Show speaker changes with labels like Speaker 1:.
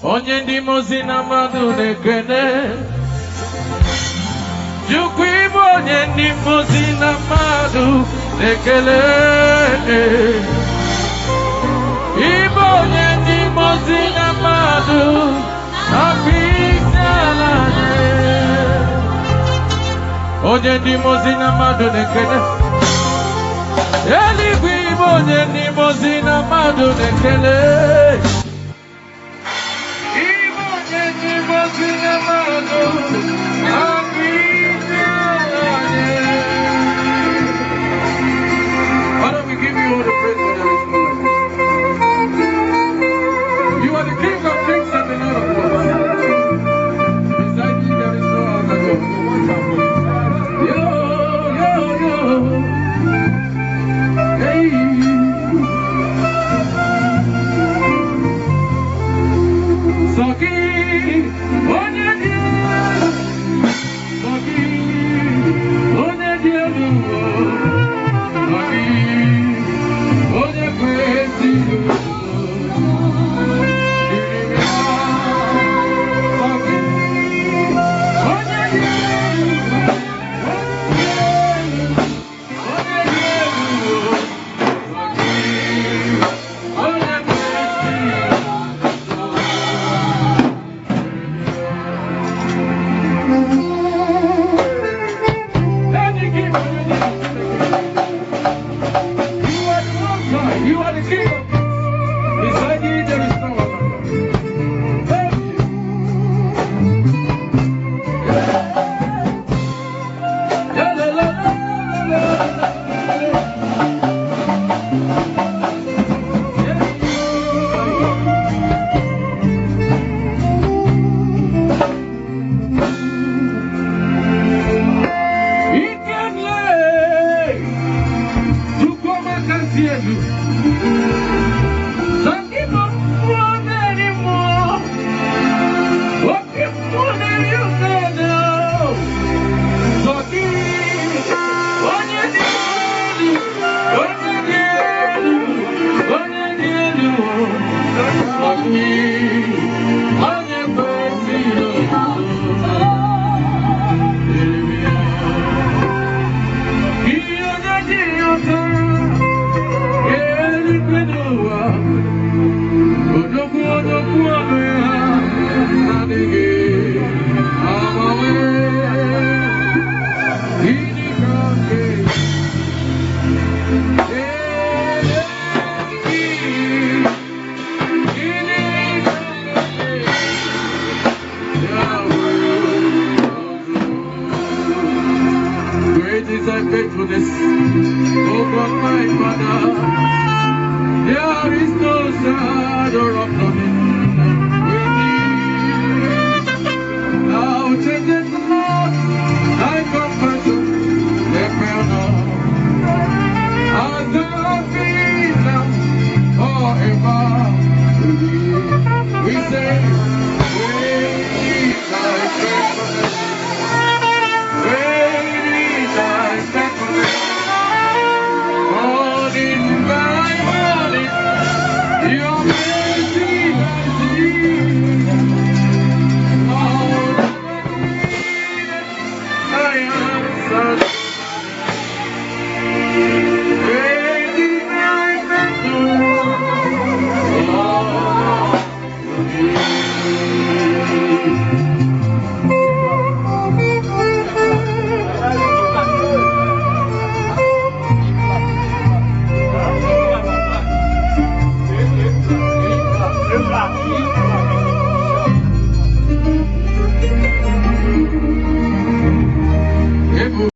Speaker 1: Onye ndị mozi na mmadụ na-ekene. Chukwu ịbụ onye ndị mozi na mmadụ na-ekele. Ịbụ onye ndị mozi na mmadụ na-apịtala nye. Onye ndị mozi na mmadụ na-ekele. Eluigwe ịbụ onye ndị mozi na mmadụ na-ekele. Why don't we give you all the praise for that is Lord? You are the King of kings and the Lord of lords. Beside you there is no other God. Yo, yo, yo. Hey. Soki, onye dia, Soki, onye dia luo, Soki, onye kwesi luo, Soki, onye dia, onye dia luo, Soki, onye kwesi You are the King of kings. Beside you there is no other God. Thank you. La, la, la, la, He can lay to come and see you. Some people want anymore. What people do you know? So deep, when you do, when you do, like me, when you Great is thy faithfulness, O God my Father.